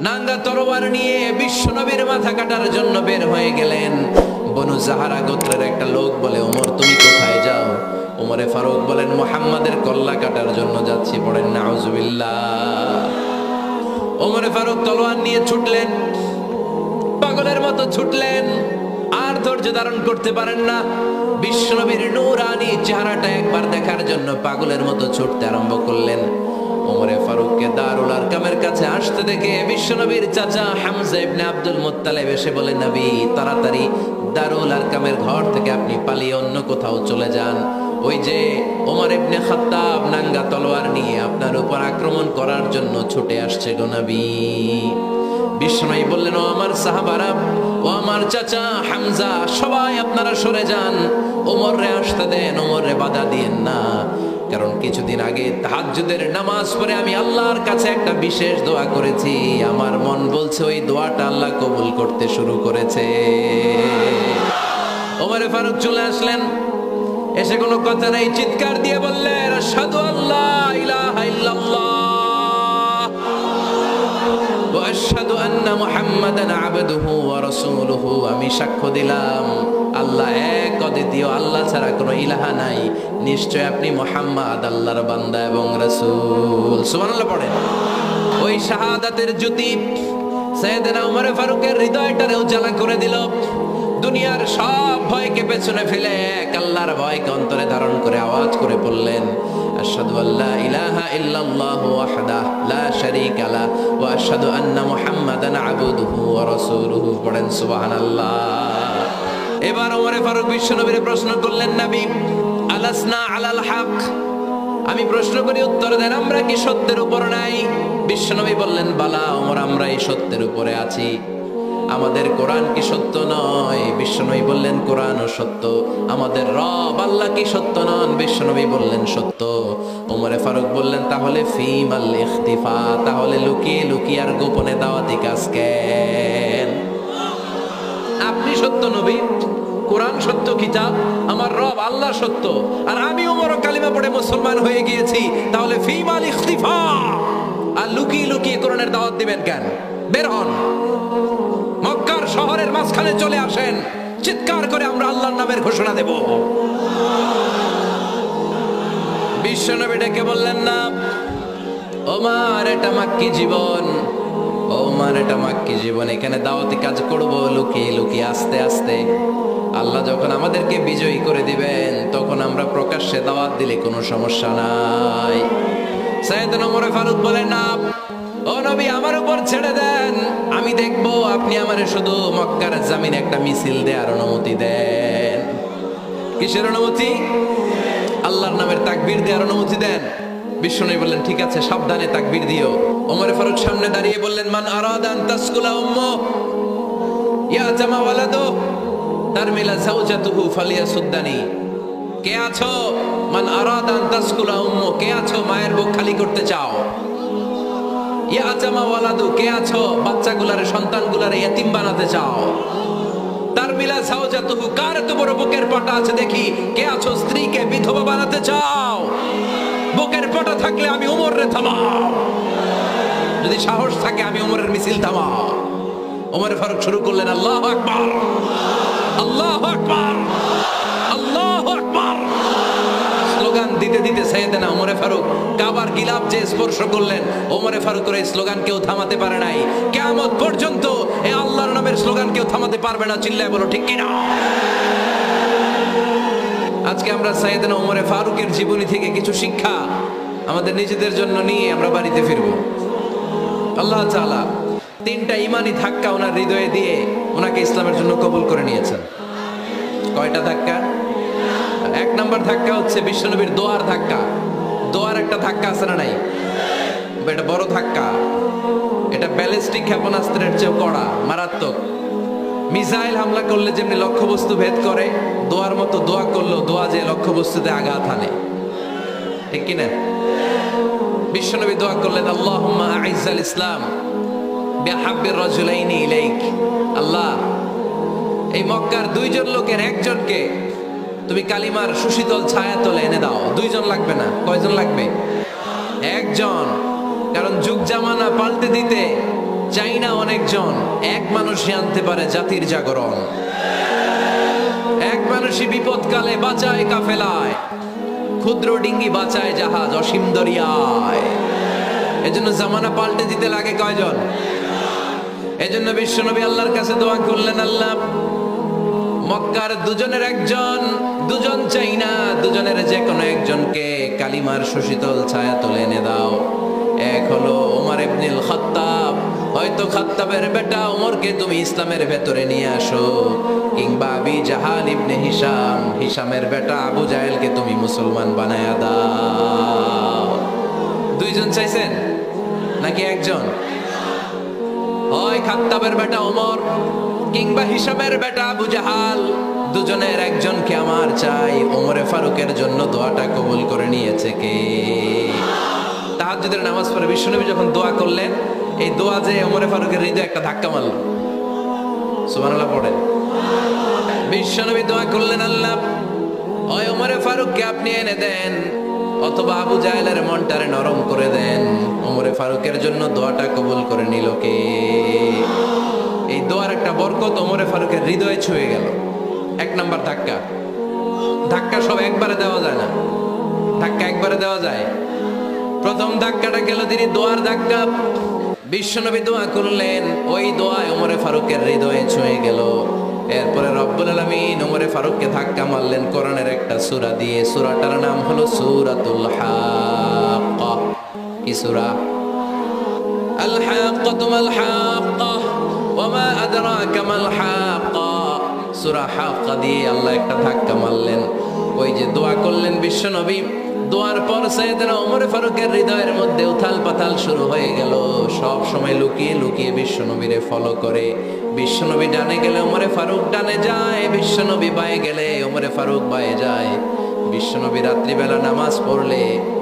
নাঙ্গা তরোয়ার নিয়ে বিশ্বনবীর মাথা কাটার জন্য বের হয়ে গেলেন। বনু জাহারা গোত্রের একটা লোক বলে, ওমর তুমি কোথায় যাও? ওমরে ফারুক বলেন, মুহাম্মাদের কল্লা কাটার জন্য যাচ্ছি। পড়েন নাউজুবিল্লাহ। ওমরে ফারুক তলোয়ার নিয়ে ছুটলেন, পাগলের মতো ছুটলেন, আর ধৈর্য ধারণ করতে পারেন না। বিশ্বনবীর নূরানী চেহারাটা একবার দেখার জন্য পাগলের মতো ছুটতে আরম্ভ করলেন। ওমরে ফারুককে দারুল আরকামের কাছে আসতে দেখে বিশ্বনবীর চাচা হামজা ইবনে আব্দুল মুত্তালিব এসে বলে, নবী তাড়াতাড়ি দারুল আরকামের ঘর থেকে আপনি পালিয়ে অন্য কোথাও চলে যান। ওই যে ওমর ইবনে খাত্তাব নাঙ্গা তলোয়ার নিয়ে আপনার উপর আক্রমণ করার জন্য ছুটে আসছে গো নবী। বিশ্বনবী বললেন, ও আমার সাহাবারা, ও আমার চাচা হামজা, সবাই আপনারা সরে যান, ওমররে আসতে দেন, ওমররে বাধা দিয়েন না। কারণ কিছুদিন আগে তাহাজ্জুদের নামাজ পড়ে আমি আল্লাহর কাছে একটা বিশেষ দোয়া করেছি। আমার মন বলছে ওই দোয়াটা আল্লাহ কবুল করতে শুরু করেছে। ওমরে ফারুক চলে আসলেন, এসে কোনো কথা নেই, চিৎকার দিয়ে বললেন, আশহাদু আল্লা ইলাহা ইল্লাল্লাহ ওয়া আশহাদু আন্না মুহাম্মাদান আবদুহু ওয়া রাসূলুহু। আমি সাক্ষ্য দিলাম আল্লাহ এক, অদ্বিতীয়, আল্লাহ ছাড়া কোনো ইলাহা নাই, নিশ্চয় আপনি মুহাম্মদ আল্লাহর বান্দা এবং রাসূল। সুবহানাল্লাহ পড়েন। ওই শাহাদাতের জ্যোতি সাইয়েদনা ওমর ফারুকের হৃদয়টারে উজালা করে দিল। দুনিয়ার সব ভয়কে পেছনে ফেলে এক আল্লাহর ভয়কে অন্তরে ধারণ করে আওয়াজ করে বললেন, আশহাদু আল্লা ইলাহা ইল্লাল্লাহু ওয়াহদাহু লা শারীকা লাহু ওয়া আশহাদু আন্না মুহাম্মাদান আবদুহু ওয়া রাসূলুহু। পড়েন সুবহানাল্লাহ। এবার ওমরে ফারুক বিশ্বনবীর প্রশ্ন করলেন, নবী আলাসনা আলাল হক? আমি প্রশ্ন করি, উত্তর দেন, আমরা কি সত্যের উপর নাই? বিশ্বনবী বললেন, বালা ওমর, আমরা এই সত্যের উপরে আছি। আমাদের কোরআন কি সত্য নয়? বিশ্বনবী বললেন, কোরআনও সত্য। আমাদের রব আল্লাহ কি সত্য নন? বিশ্বনবী বললেন, সত্য। ওমরে ফারুক বললেন, তাহলে ফিমাল ইখতিফা, তাহলে লুকিয়ে লুকিয়ে আর গোপনে দাওয়াতি কাজ কেন? আপনি সত্য নবী, কোরআন সত্য কিতাব, আমার রব আল্লাহ সত্য, আর আমি ওমর কালিমা পড়ে মুসলমান হয়ে গিয়েছি, তাহলে ফিমাল ইখতিফা, আর লুকিয়ে লুকিয়ে কোরআনের দাওয়াত দিবেন কেন? বের হন, মক্কার শহরের মাঝখানে চলে আসেন, চিৎকার করে আমরা আল্লাহর নামের ঘোষণা দেব। বিশ্বনবী ডেকে বললেন, না ওমর, এটা মাক্কি জীবন, ওমর এটা মাক্কি জীবন, এখানে দাওয়াতি কাজ করব লুকিয়ে লুকিয়ে, আস্তে আস্তে। আল্লাহ যখন আমাদেরকে বিজয়ী করে দিবেন তখন আমরা প্রকাশ্যে দাওয়াত দিলে কোনো সমস্যা নাই। সাইয়েদনা ওমর ফারুক বলেন, না ও নবী, আমার উপর ছেড়ে দেন, আমি দেখবো আপনি আমারে শুধু মক্কার জামিনে একটা মিছিল দেওয়ার অনুমতি দেন। কিসের অনুমতি? আল্লাহর নামের তাকবীর দেওয়ার অনুমতি দেন। বিশ্বনবী বললেন, ঠিক আছে, সাবধানে তাকবীর দিও। ওমর ফারুক সামনে দাঁড়িয়ে বললেন, মান আরাদা আন তাসকুলা উম্মু ইয়া জামা ওয়ালাদু তারমিলা যাওজাতুহু ফালিয়াসুদ্দানি। কে আছো? মান আরাদা আন তাসকুলা উম্মু, কে আছো মায়ের বুক খালি করতে চাও? ইয়া জামা ওয়ালাদু, কে আছো বাচ্চাগুলারে, সন্তানগুলারে ইতিম বানাতে চাও? তারমিলা যাওজাতুহু, কার এত বড় বুকের পাটা আছে দেখি, কে আছো স্ত্রীকে বিধবা বানাতে চাও? বুকের পাটা থাকলে আমি ওমরে থামাও, যদি সাহস থাকে আমি ওমরের মিছিল থামাও। ওমর ফারুক শুরু করলেন, আল্লাহু আকবার, আল্লাহু আকবার, আল্লাহু আকবার। স্লোগান দিতে দিতে সাইয়েদনা ওমর ফারুক কাবার গিলাফ যে স্পর্শ করলেন, ওমর ফারুকের এই স্লোগান কেউ থামাতে পারে নাই। কিয়ামত পর্যন্ত এই আল্লাহর নামের স্লোগান কেউ থামাতে পারবে না। চিল্লায় বলো ঠিক কিনা? আজকে আমরা সাইয়েদনা ওমর ফারুকের জীবনী থেকে কিছু শিক্ষা আমাদের নিজেদের জন্য নিয়ে আমরা বাড়িতে ফিরবো। আল্লাহ তাআলা তিনটা ইমানি ধাক্কা ওনার হৃদয়ে দিয়ে ওনাকে ইসলামের জন্য কবুল করে নিয়েছেন। কয়টা ধাক্কা? এক নাম্বার ধাক্কা হচ্ছে বিশ্বনবীর দোয়ার ধাক্কা। দোয়ার একটা ধাক্কা আছে না নাই? এটা বড় ধাক্কা, এটা ব্যালিস্টিক ক্ষেপণাস্ত্রের চেয়েও কড়া, মারাত্মক। মিসাইল হামলা করলে যেমনি লক্ষ্যবস্তু ভেদ করে, দোয়ার মতো দোয়া করলেও দোয়া যে লক্ষ্যবস্তুতে আঘাত হানে, ঠিক কিনা? বিশ্বনবী দোয়া করলেন, আল্লাহুম্মা আইজ্জাল ইসলাম বিহাব্বির রাজুলাইনি ইলাইক। আল্লাহ, এই মক্কার দুইজন লোকের একজনকে তুমি কালিমার সুশীতল ছায়াতলে এনে দাও। দুইজন লাগবে না, কয়জন লাগবে? একজন। কারণ যুগ জামানা পাল্টে দিতে চাই না অনেকজন, এক মানুষই আনতে পারে জাতির জাগরণ। এক মানুষই বিপদকালে বাঁচায় কাফেলায়, ক্ষুদ্র ডিঙ্গি বাঁচায় জাহাজ অসীম দরিয়ায়। এজন্য জামানা পাল্টে দিতে লাগে কয়জন? এজন্য বিশ্বনবী আল্লাহর কাছে দোয়া করলেন, আল্লাহ মক্কার দুজনের একজন, দুজন চাই না, দুজনের যে কোনো একজনকে কালিমার সুশীতল ছায়া তুলে এনে দাও। এক হলো ওমর ইবনুল খাত্তাব, হয়তো খাত্তাবের বেটা ওমরকে তুমি ইসলামের ভেতরে নিয়ে আসো, কিংবা আবি জাহাল ইবনে হিশাম, হিশামের বেটা আবু জাহেলকে তুমি মুসলমান বানায়া দাও। দুইজন চাইছেন নাকি একজন? হয় খাত্তাবের বেটা ওমর কিংবা হিশামের বেটা আবু জাহাল, দুজনের একজনকে আমার চাই। ওমরে ফারুকের জন্য দোয়াটা কবুল করে নিয়েছে কে? তাহাজ্জুদের নামাজ পড়ে বিশ্বনবী যখন দোয়া করলেন, এই দোয়া যে ওমরে ফারুকের হৃদয়ে একটা ধাক্কা মারল। সুবহানাল্লাহ পড়েন। বিশ্বনবী দোয়া করলেন, আল্লাহ হয় ওমরে ফারুককে আপনি এনে দেন, অথবা আবু জাহেলের মনটারে নরম করে দেন। ওমরে ফারুকের জন্য দোয়াটা কবুল করে নিল কে? এই দোয়ার একটা বরকত ওমরে ফারুকের হৃদয়ে ছুঁয়ে গেল। এক নাম্বার ধাক্কা। ধাক্কা সব একবারে দেওয়া যায় না, ধাক্কা একবারে দেওয়া যায়। প্রথম ধাক্কাটা গেল তিনি দোয়ার ধাক্কা। বিশ্বনবী দোয়া করলেন, ওই দোয়ায় ওমরে ফারুকের হৃদয়ে ছুঁয়ে গেল। এরপরে রব্বুল আলামিন ওমরে ফারুককে ধাক্কা মারলেন কোরআনের একটা সূরা দিয়ে। সূরাটার নাম হলো সূরাতুল হাক্কা। কি সূরা? আল হাক্কাতু মাল হাক্কা ওয়া মা আদরাকা মাল হাক্কা। সূরা হাক্কা দিয়ে আল্লাহ একটা ধাক্কা মারলেন। ওই যে দোয়া করলেন বিশ্বনবী, দোয়ার পর সাইয়েদনা ওমর ফারুকের হৃদয়ের মধ্যে উথাল পাথাল শুরু হয়ে গেল। সব সময় লুকিয়ে লুকিয়ে বিশ্বনবীরে ফলো করে। বিশ্বনবী ডানে গেলে ওমরে ফারুক ডানে যায়, বিশ্বনবী বায়ে গেলে ওমরে ফারুক বায়ে যায়। বিশ্বনবী রাত্রিবেলা নামাজ পড়লে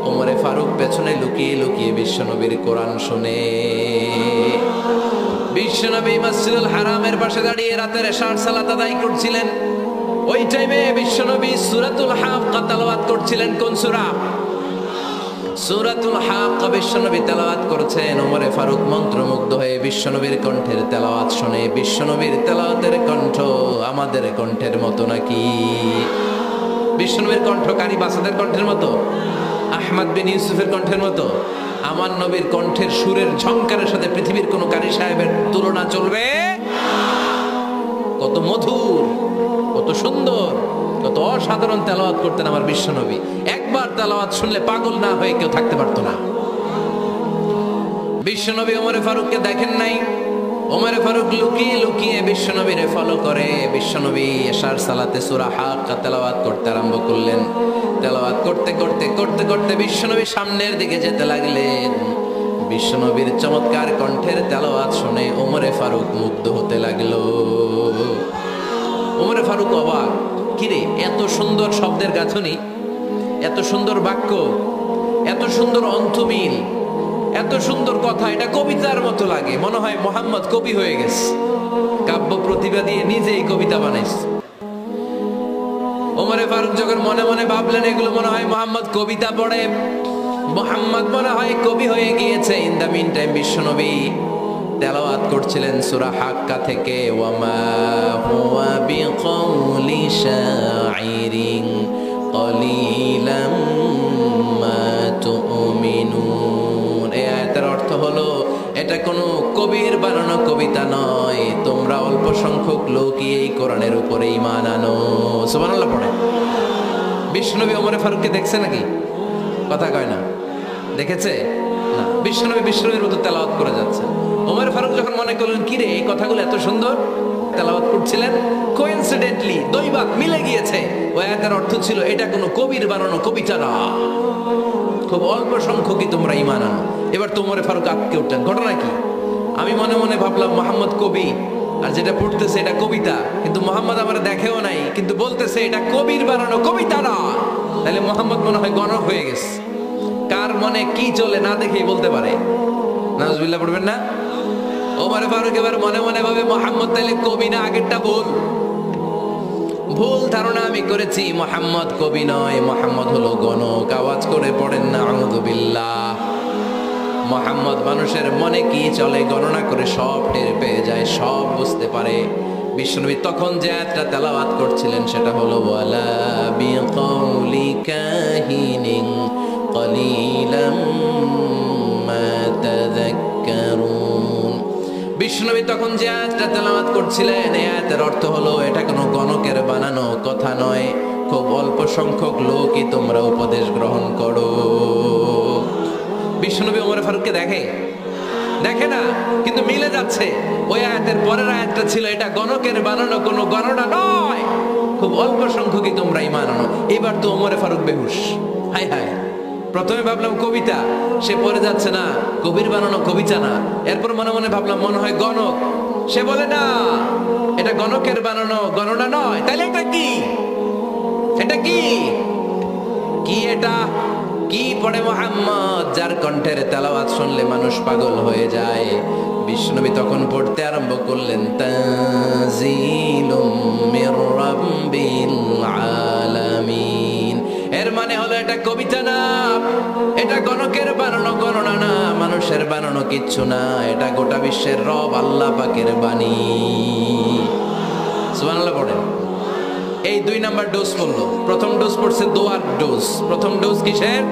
ওমরে ফারুক পেছনে লুকিয়ে লুকিয়ে বিশ্বনবীর কোরআন শুনে। বিশ্বনবী মসজিদুল হারামের পাশে দাঁড়িয়ে রাতের এশার সালাত আদায় করছিলেন। ওই টাইমে বিশ্বনবী সূরাতুল হাক্কা তেলাওয়াত করছিলেন। কোন সূরা? সূরাতুল হাক্কা বিশ্বনবী তেলাওয়াত করছেন। ওমরে ফারুক মন্ত্রমুগ্ধ হয়ে বিশ্বনবীর কণ্ঠের তেলাওয়াত শুনে। বিশ্বনবীর তেলাওয়াতের কণ্ঠ আমাদের কণ্ঠের মতো নাকি? বিশ্বনবীর কণ্ঠ কারি বাসাদের কণ্ঠের মতো? আহমদ বিন ইউসুফের কণ্ঠের মতো? আমার নবীর কণ্ঠের সুরের ঝংকারের সাথে পৃথিবীর কোন কারি সাহেবের তুলনা চলবে? কত মধুর, কত সুন্দর, কত অসাধারণ তেলাওয়াত করতেন আমার বিশ্বনবী। একবার তেলাওয়াত শুনলে পাগল না হয়ে কেউ থাকতে পারতো না। বিশ্বনবী ওমরে ফারুককে দেখেন নাই। ওমরে ফারুক লুকিয়ে লুকিয়ে বিশ্বনবীরে ফলো করে। বিশ্বনবী এশার সালাতে সূরা হাক্কা তেলাওয়াত করতে আরম্ভ করলেন। তেলাওয়াত করতে করতে করতে করতে বিশ্বনবী সামনের দিকে যেতে লাগলেন। বিশ্বনবীর চমৎকার কণ্ঠের তেলাওয়াত শুনে ওমরে ফারুক মুগ্ধ হতে লাগলো। ওমরে ফারুক অবাক, কিরে এত সুন্দর শব্দের গাঁথনি, এত সুন্দর বাক্য, এত সুন্দর অন্তমিল, এত সুন্দর কথা, এটা কবিতার মতো লাগে। মনে হয় মোহাম্মদ কবি হয়ে গেছে, কাব্য প্রতিভা দিয়ে নিজেই কবিতা বানাইছে। ওমরে ফারুক যখন মনে মনে ভাবলেন এগুলো মনে হয় মোহাম্মদ কবিতা পড়ে, মোহাম্মদ মনে হয় কবি হয়ে গিয়েছে। ইন দ্য মিন টাইম বিশ্বনবী তেলাওয়াত করছিলেন সূরা হাক্কা থেকে, ওয়ামা হুয়া বিকাউলি শাইরিন কলিলাম মা তুমিনুন। এই আয়াতের অর্থ হলো এটা কোনো কবির বানানো কবিতা নয়, তোমরা অল্প সংখ্যক লোকই এই কোরআনের উপরে ঈমান আনো। সুবহানাল্লাহ পড়ে। বিশ্বনবী ওমরে ফারুককে দেখছে নাকি? কথা কয় না, দেখেছে না? বিশ্বনবীর মতো তেলাওয়াত করে যাচ্ছে। ওমর ফারুক যখন মনে করলেন কিরে এই কথাগুলো এত সুন্দর, তেলাওয়াত করছিলেন, কোইন্সিডেন্টলি দৈবাত মিলে গিয়েছে। ওই আয়াতের অর্থ ছিল এটা কোনো কবির বানানো কবিতা না, খুব অল্প সংখ্যকই তোমরা ঈমান আনো। এবার তো ওমর ফারুক আটকে উঠলেন। ঘটনা কি? আমি মনে মনে ভাবলাম মোহাম্মদ কবি, আর যেটা পড়তেছে এটা কবিতা, কিন্তু মোহাম্মদ আমার দেখেও নাই, কিন্তু বলতেছে এটা কবির বানানো কবিতা না। তাহলে মোহাম্মদ মনে হয় গণক হয়ে গেছে। কার মনে কি চলে না দেখেই বলতে পারে। নাউজুবিল্লাহ পড়বেন না? ওমর ফারুক এবার মনে মনে ভাবে মোহাম্মদ তাহলে কবি না, আগেরটা ভুল ধারণা আমি করেছি। মোহাম্মদ কবি নয়, মোহাম্মদ হলো গণক। আওয়াজ করে পড়েন না আউযু বিল্লাহ। মুহাম্মদ মানুষের মনে কি চলে গণনা করে সব টের পেয়ে যায়, সব বুঝতে পারে। বিশ্বনবী তখন যে আয়াতটা তেলাওয়াত করছিলেন সেটা হলো ওয়ালা বিকাউলি কাহিনিন কলিলাম মা তাযাক্কারুন। বিশ্বনবী তখন যে আয়াতটা তেলাওয়াত করছিলেন এই আয়াতের অর্থ হলো এটা কোনো গণকের বানানো কথা নয়, খুব অল্প সংখ্যক লোকই তোমরা উপদেশ গ্রহণ করো। বিশ্বনবী ওমর ফারুককে দেখে না, কিন্তু মিলে যাচ্ছে। ওই আয়াতের পরের আয়াতটা ছিল এটা গণকের বানানো কোনো গণনা নয়, খুব অল্প সংখ্যকই তোমরা ঈমান আনো। এবার তো ওমর ফারুক বেহুশ। হায় হায়, প্রথমে ভাবলাম কবিতা, সে পড়ে যাচ্ছে না কবির বানানো কবিতা না। এরপর মনে মনে ভাবলাম মনে হয় গণক, সে বলে না এটা গণকের বানানো গণনা নয়। তাহলে এটা কি? এটা কি কি এটা কি পড়ে মুহাম্মদ, যার কণ্ঠের তেলাওয়াত শুনলে মানুষ পাগল হয়ে যায়। বিশ্বনবী তখন পড়তে আরম্ভ করলেন তানজিলুম মির রাব্বিল আলামিন। এর মানে হলো এটা কবিতা না, এটা গণকের বানানো গণনা না, মানুষের বানানো কিচ্ছু না, এটা গোটা বিশ্বের রব আল্লাহ পাকের বাণী। সুবহানাল্লাহ পড়েন। এই 2 নাম্বার ডোজ পড়লো। প্রথম ডোজ পড়ছে দোয়ার ডোজ। প্রথম ডোজ কিসের?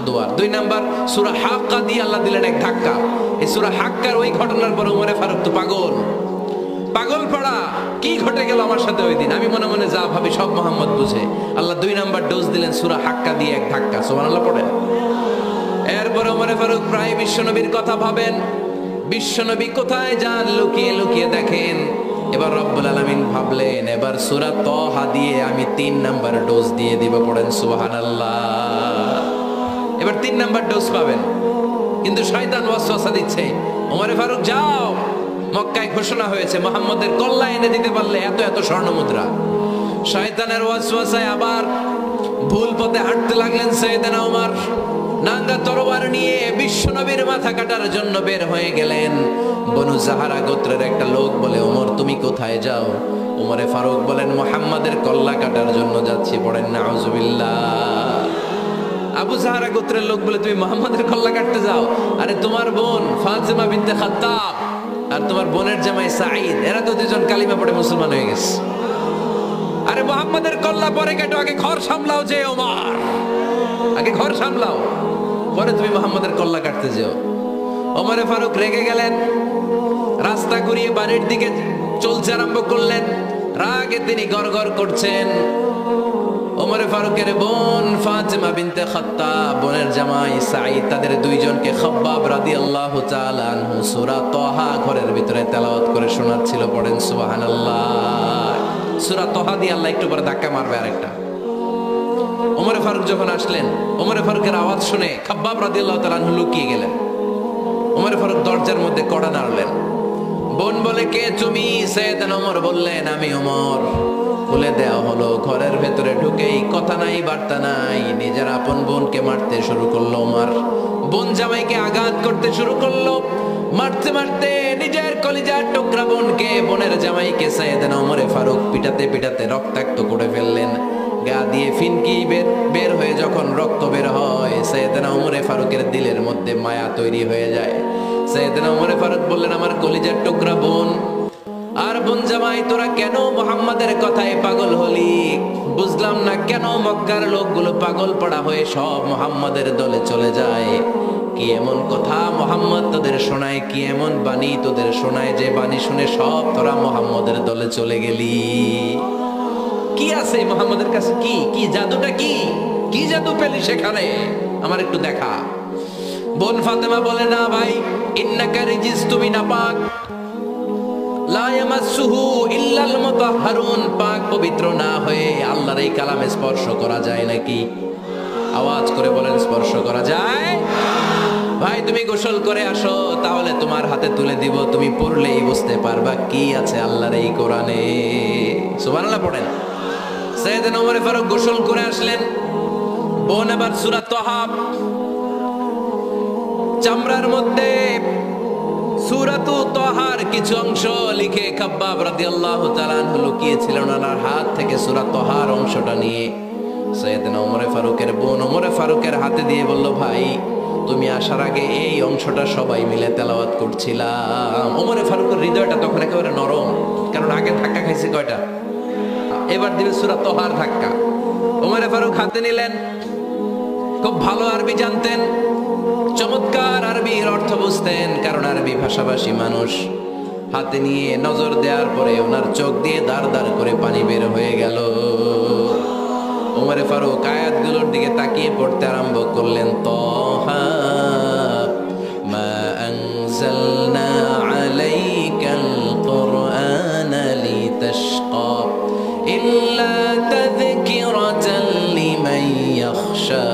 দোয়ার। 2 নাম্বার সূরা হাক্কা দিয়ে আল্লাহ দিলেন এক ধাক্কা। এই সূরা হাক্কার ওই ঘটনার পর ওমর ফারুক তো পাগল পড়া, কি ঘটে গেল আমার সাথে ওই দিন। আমি মনে মনে যা ভাবি সব মুহাম্মদ বুঝে। আল্লাহ 2 নাম্বার ডোজ দিলেন সূরা হাক্কা দিয়ে এক ধাক্কা। সুবহানাল্লাহ পড়েন। এরপর ওমর ফারুক প্রায় বিশ্বনবীর কথা ভাবেন, বিশ্বনবী কোথায় যান লুকিয়ে লুকিয়ে দেখেন। এবার রব্বুল আলামিন ভাবলেন এবার সূরা তাহা দিয়ে আমি 3 নাম্বার ডোজ দিয়ে দিব। পড়েন সুবহানাল্লাহ। এবার 3 নাম্বার ডোজ পাবেন, কিন্তু শয়তান ওয়াসওয়াসা দিচ্ছে, ওমর ফারুক যাও, মক্কায় ঘোষণা হয়েছে মুহাম্মদের কল্লা এনে দিতে পারলে এত এত স্বর্ণ মুদ্রা। শয়তানের ওয়াসওয়াসায় আবার ভুল পথে হাঁটতে লাগলেন সাইয়েদনা ওমর। নাঙ্গা তরবার নিয়ে বিশ্বনবীর মাথা কাটার জন্য বের হয়ে গেলেন। বনু জাহারা গোত্রের একটা লোক বলে ওমর তুমি কোথায় যাও? ওমরে ফারুক বলেন মুহাম্মাদের কল্লা কাটার জন্য যাচ্ছি। পড়েন নাউজুবিল্লাহ। আবু জাহারা গোত্রের লোক বলে তুমি মুহাম্মাদের কল্লা কাটতে যাও? আরে তোমার বোন ফাতিমা বিনতে খাত্তাব আর তোমার বোনের জামাই সাঈদ, এরা তো দুজন কালিমা পড়ে মুসলমান হয়ে গেছে। আরে মুহাম্মাদের কল্লা পরে কেটো, আগে ঘর সামলাও। যে ওমর আগে ঘর সামলাও, পরে তুমি মুহাম্মাদের কল্লা কাটতে যেও। ওমরে ফারুক রেগে গেলেন, রাস্তা ঘুরিয়ে বাড়ির দিকে চলতে আরম্ভ করলেন। রাগে তিনি গড়গড় করছেন। ওমরে ফারুকের বোন ফাতিমা বিনতে খাত্তাব, বোনের জামাই সাঈদ, তাদের 2 জনকে খাব্বাব রাদিয়াল্লাহু তাআলা আনহু সূরা তাহা ঘরের ভিতরে তেলাওয়াত করে শোনাচ্ছিল। পড়েন সুবহানাল্লাহ। সূরা তাহা দিয়ে আল্লাহ একটু পরে ধাক্কা মারবে আরেকটা। ওমরে ফারুক যখন আসলেন, ওমরে ফারুকের আওয়াজ শুনে খাব্বাব রাদিয়াল্লাহু তাআলা আনহু লুকিয়ে গেলেন। ওমরে ফারুক দরজার মধ্যে কড়া নাড়লেন। বোন বলে কে তুমি? সাইয়েদনা ওমর বললেন আমি ওমর। খুলে দেওয়া হলো। ঘরের ভেতরে ঢুকেই কথা নাই বার্তা নাই, নিজের আপন বোনকে মারতে শুরু করলো ওমর। বোন জামাইকে আঘাত করতে শুরু করলো। মারতে মারতে নিজের কলিজার টুকরা বোনকে, বোনের জামাইকে সাইয়েদনা ওমরে ফারুক পিটাতে পিটাতে রক্তাক্ত করে ফেললেন। গা দিয়ে ফিনকি বের হয়ে যখন রক্ত বের হয়, সাইয়েদনা ওমরে ফারুকের দিলের মধ্যে মায়া তৈরি হয়ে যায়। সাইয়েদনা ওমরে ফারুক বললেন আমার কলিজার টুকরা বোন আর বোন জামাই, তোরা কেন মুহাম্মাদের কথায় পাগল হলি? বুঝলাম না কেন মক্কার লোকগুলো পাগল পড়া হয়ে সব মুহাম্মাদের দলে চলে যায়। কি এমন কথা মুহাম্মদ তোদের শোনায়, কি এমন বাণী তোদের শোনায় যে বাণী শুনে সব তোরা মুহাম্মাদের দলে চলে গেলি? কি আছে মুহাম্মাদের কাছে? কি কি জাদুটা? কি জাদু পেলি সেখানে? আমার একটু দেখা। বোন ফাতেমা বলে না ভাই, ইন্নাকা রিজিস, তুমি নাপাক। লা ইয়ামাসসুহু ইল্লাল মুতাহহারুন, পাক পবিত্র না হয়ে আল্লাহর এই কালামে স্পর্শ করা যায় নাকি? আওয়াজ করে বলেন স্পর্শ করা যায়? ভাই তুমি গোসল করে আসো, তাহলে তোমার হাতে তুলে দিব, তুমি পড়লেই বুঝতে পারবা কি আছে আল্লাহর এই কোরআনে। সুবহানাল্লাহ পড়েন। সাইয়েদনা ওমর ফারুক গোসল করে আসলেন। বোন আবার সূরা তাহা চামড়ার মধ্যে সূরাতু তাহার কিছু অংশ লিখে খাব্বাব রাদিয়াল্লাহু তাআলা আনহু লুকিয়েছিলেন ওনার হাত থেকে সূরা তাহার অংশটা নিয়ে সাইয়েদনা ওমর ফারুকের বোন ওমর ফারুকের হাতে দিয়ে বলল ভাই তুমি আসার আগে এই অংশটা সবাই মিলে তেলাওয়াত করছিলাম। ওমরে ফারুকের হৃদয়টা তখন একেবারে নরম, কারণ আগে ধাক্কা খাইছে কয়টা, এবার দিবে সূরা তহার ধাক্কা। ওমরে ফারুক হাতে নিলেন, খুব ভালো আরবি জানতেন, চমৎকার আরবির অর্থ বুঝতেন, কারণ আরবি ভাষাভাষী মানুষ। হাতে নিয়ে নজর দেওয়ার পরে ওনার চোখ দিয়ে দাঁড় দাঁড় করে পানি বের হয়ে গেল। ওমরে ফারুক আয়াতগুলোর দিকে তাকিয়ে পড়তে আরম্ভ করলেন। তহা মা আনজালনা আলাইকাল কুরআনা লিতাশকা ইল্লা তাযকিরাতান লিমান ইয়াখশা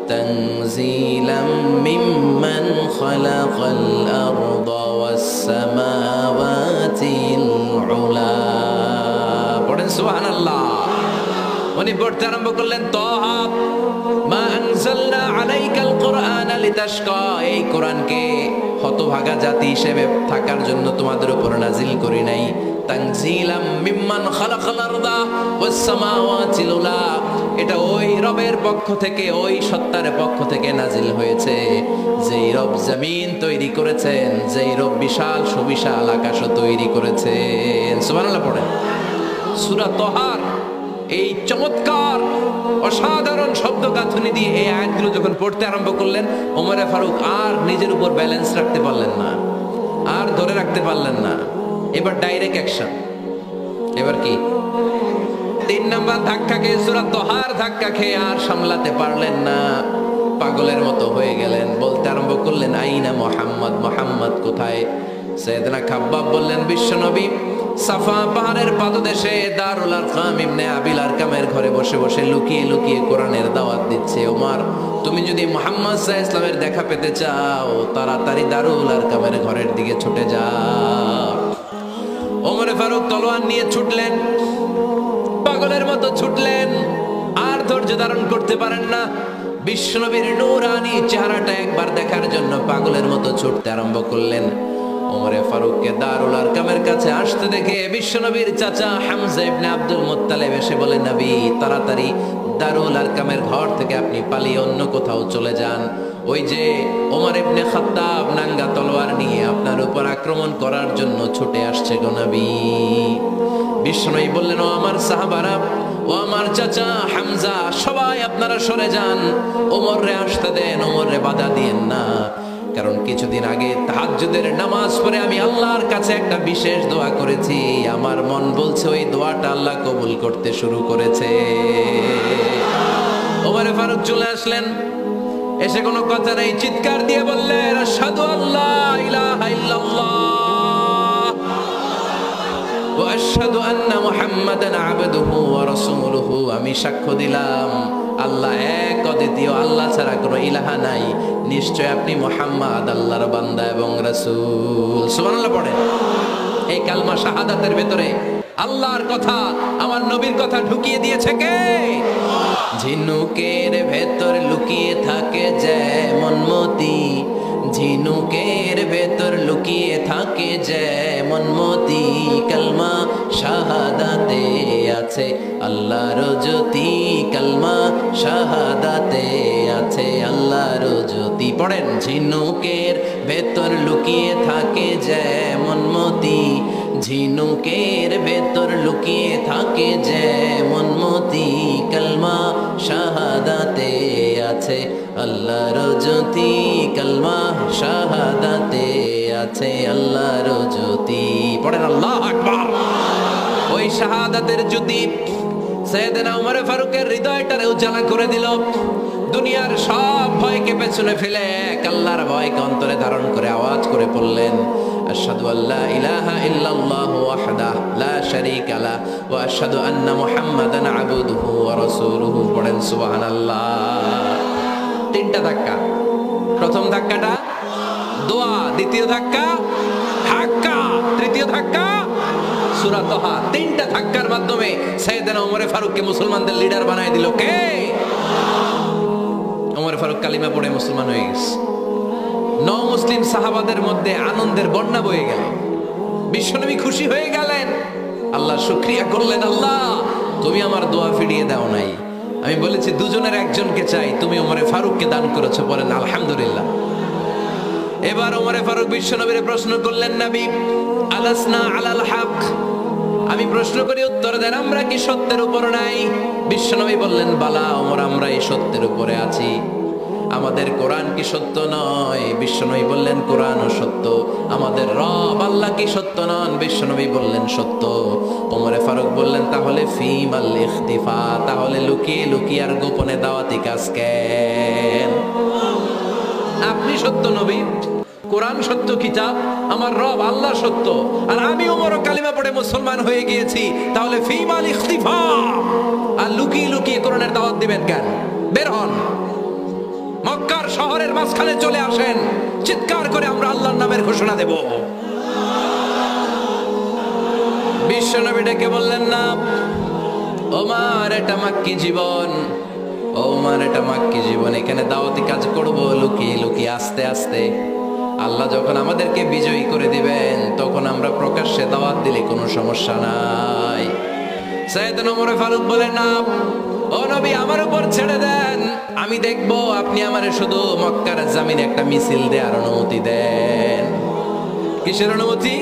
তানজিলাম মিম্মান খালাকাল আরদা ওয়াস সামাওয়াতিল উলা। পড়েন সুবহানাল্লাহ। উনি পড়তে আরম্ভ করলেন, তহা মা আনজালনা আলাইকাল কুরআনা লিতাশকা, এই কোরআনকে হতভাগা জাতি হিসেবে থাকার জন্য তোমাদের উপর নাজিল করি নাই। তানজিলাম মিম্মান খালাকাল আরদা ওয়াস সামাওয়াতিল উলা, এটা ওই রবের পক্ষ থেকে, ওই সত্তার পক্ষ থেকে নাজিল হয়েছে, যেই রব জমিন তৈরি করেছেন, যেই রব বিশাল সুবিশাল আকাশও তৈরি করেছেন। সুবহানাল্লাহ পড়েন। সূরা তহার এই চমৎকার অসাধারণ শব্দ গাঁথনি দিয়ে এই আয়াতগুলো যখন পড়তে আরম্ভ করলেন, ওমরে ফারুক আর নিজের উপর ব্যালেন্স রাখতে পারলেন না, আর ধরে রাখতে পারলেন না। এবার ডাইরেক্ট অ্যাকশন। এবার কি 3 নাম্বার ধাক্কা খেয়ে, সূরা তহার ধাক্কা খেয়ে আর সামলাতে পারলেন না, পাগলের মতো হয়ে গেলেন। বলতে আরম্ভ করলেন, আইনা মুহাম্মদ, মুহাম্মদ কোথায়? সাইয়েদনা খাব্বাব বললেন, বিশ্বনবী সাফা পাহাড়ের পাদদেশে দারুল আরকাম ইবনে আবিল আরকামের ঘরে বসে বসে লুকিয়ে লুকিয়ে কোরআনের দাওয়াত দিচ্ছে। ওমর, তুমি যদি মুহাম্মদ সাল্লাল্লাহু আলাইহি ওয়াসাল্লামের দেখা পেতে চাও, তাড়াতাড়ি দারুল আরকামের ঘরের দিকে ছুটে যাও। ওমরে ফারুক তলোয়ার নিয়ে ছুটলেন, পাগলের মতো ছুটলেন, আর ধৈর্য ধারণ করতে পারেন না। বিশ্বনবীর নূরানি চেহারাটা একবার দেখার জন্য পাগলের মতো ছুটতে আরম্ভ করলেন। ওমরে ফারুককে দারুল আরকামের কাছে আসতে দেখে বিশ্বনবীর চাচা হামজা ইবনে আব্দুল মুত্তালিব এসে বলে, নবী তাড়াতাড়ি দারুল আরকামের ঘর থেকে আপনি পালিয়ে অন্য কোথাও চলে যান, ওই যে ওমর ইবনে খাত্তাব নাঙ্গা তলোয়ার নিয়ে আপনার উপর আক্রমণ করার জন্য ছুটে আসছে গো নবী। বিশ্বনবী বললেন, ও আমার সাহাবারা, ও আমার চাচা হামজা, সবাই আপনারা সরে যান, ওমরে আসতে দেন, ওমরে বাধা দিয়েন না, কারণ কিছুদিন আগে তাহাজ্জুদের নামাজ পড়ে আমি আল্লাহর কাছে একটা বিশেষ দোয়া করেছি, আমার মন বলছে ওই দোয়াটা আল্লাহ কবুল করতে শুরু করেছে। ওমরে ফারুক চলে আসলেন, এসে কোনো কথা নেই, চিৎকার দিয়ে বললেন, আশহাদু আল্লা ইলাহা ইল্লাল্লাহ ওয়া আশহাদু আন্না মুহাম্মাদান আবদুহু ওয়া রাসূলুহু, আমি সাক্ষ্য দিলাম আল্লাহ এক, অদ্বিতীয়, আল্লাহ ছাড়া কোনো ইলাহা নাই, নিশ্চয় আপনি মুহাম্মদ আল্লাহর বান্দা এবং রাসূল। সুবহানাল্লাহ পড়েন। এই কালমা শাহাদাতের ভেতরে আল্লাহর কথা, আমার নবীর কথা ঢুকিয়ে দিয়েছে কে? ঝিনুকের ভেতর লুকিয়ে থাকে যেমন মতি, ঝিনুকের ভেতর লুকিয়ে থাকে যেমন মতি, কালমা শাহাদাতে আছে আল্লাহর জ্যোতি, কালমা শাহাদাতে আছে আল্লাহর জ্যোতি। পড়েন, ঝিনুকের ভেতর লুকিয়ে থাকে যেমন মতি, ঝিনুকের ভেতর লুকিয়ে থাকে যেমন মতি, কালমা শাহাদাতে আছে আল্লাহর জ্যোতি, কালমা শাহাদাতে আছে আল্লাহর জ্যোতি। পড়েন আল্লাহু আকবার। ওই শাহাদাতের জ্যোতি সাইয়েদনা ওমর ফারুকের হৃদয়টারে উজালা করে দিল। দুনিয়ার সব ভয়কে পেছনে ফেলে এক আল্লাহর ভয়কে অন্তরে ধারণ করে আওয়াজ করে পড়লেন, আশহাদু আল্লা ইলাহা ইল্লাল্লাহু ওয়াহদাহু লা শারীকা লাহু ওয়া আশহাদু আন্না মুহাম্মাদান আবদুহু ওয়া রাসূলুহু। পড়েন সুবহানাল্লাহ। 3টা ধাক্কা। প্রথম ধাক্কাটা দোয়া, দ্বিতীয় ধাক্কা হাক্কা, তৃতীয় ধাক্কা সূরা তাহা। 3টা ধাক্কার মাধ্যমে সাইয়েদনা ওমর ফারুককে মুসলমানদের লিডার বানায় দিল কে? ওমর ফারুক কালিমা পড়ে মুসলমান হয়ে গেছে। মুসলিম সাহাবাদের মধ্যে আনন্দের বন্যা বয়ে গেল। বিশ্বনবী খুশি হয়ে গেলেন, আল্লাহ শুকরিয়া করলেন, আল্লাহ তুমি আমার দোয়া ফিরিয়ে দাও নাই, আমি বলেছি দুজনের একজনকে চাই, তুমি ওমরে ফারুককে দান করেছো, বলেন আলহামদুলিল্লাহ। এবার ওমরে ফারুক বিশ্বনবীর প্রশ্ন করলেন, নবী আলাসনা আলাল হক, আমি প্রশ্ন করি উত্তর দেন, আমরা কি সত্যের উপর নাই? বিশ্বনবী বললেন, বালা ওমর, আমরা এই সত্যের উপরে আছি। আমাদের কোরআন কি সত্য নয়? বিশ্বনবী বললেন, কোরআনও সত্য। আমাদের রব আল্লাহ কি সত্য নন? বিশ্বনবী বললেন, সত্য। ওমরে ফারুক বললেন, তাহলে ফিমাল ইখতিফা, তাহলে লুকিয়ে লুকিয়ে আর গোপনে দাওয়াতি কাজ কেন? আপনি সত্য নবী, কোরআন সত্য কিতাব, আমার রব আল্লাহ সত্য, আর আমি ওমর কালিমা পড়ে মুসলমান হয়ে গিয়েছি, তাহলে ফিমাল ইখতিফা, আর লুকিয়ে লুকিয়ে কোরআনের দাওয়াত দিবেন কেন? বের হন, মক্কার শহরের মাঝখানে চলে আসেন, চিৎকার করে আমরা আল্লাহর নামের ঘোষণা দেব। বিশ্বনবী ডেকে বললেন, না ওমর, এটা মাক্কি জীবন, ওমর এটা মাক্কি জীবন, এখানে দাওয়াতি কাজ করব লুকিয়ে লুকিয়ে, আস্তে আস্তে। আল্লাহ যখন আমাদেরকে বিজয়ী করে দিবেন, তখন আমরা প্রকাশ্যে দাওয়াত দিলে কোনো সমস্যা নাই। সাইয়েদনা ওমর ফারুক বলেন, না ও নবী, আমার উপর ছেড়ে দেন, আমি দেখবো আপনি আমারে শুধু মক্কার জামিনে একটা মিছিল দেওয়ার অনুমতি দেন। কিসের অনুমতি?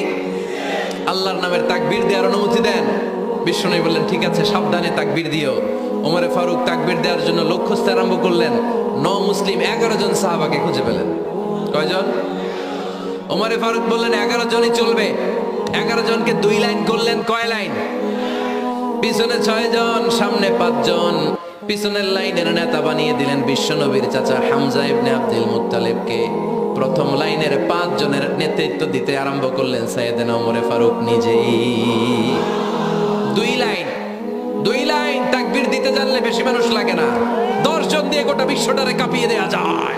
আল্লাহর নামের তাকবীর দেওয়ার অনুমতি দেন। বিশ্বনবী বললেন, ঠিক আছে, সাবধানে তাকবীর দিও। ওমরে ফারুক তাকবীর দেওয়ার জন্য লক্ষ্য খুঁজতে আরম্ভ করলেন। মুসলিম 11 জন সাহাবাকে খুঁজে পেলেন। কয়জন? ওমরে ফারুক বললেন, 11 জনই চলবে। 11 জনকে 2 লাইন করলেন। কয় লাইন? পিছনে 6 জন, সামনে 5 জন। পিছনের লাইনের নেতা বানিয়ে দিলেন বিশ্বনবীর চাচা হামজা ইবনে আব্দুল মুত্তালিবকে। প্রথম লাইনের 5 জনের নেতৃত্ব দিতে আরম্ভ করলেন সাইয়েদনা ওমরে ফারুক নিজেই। 2 লাইন তাকবীর দিতে জানলে বেশি মানুষ লাগে না, 10 জন দিয়ে গোটা বিশ্বটারে কাঁপিয়ে দেয়া যায়।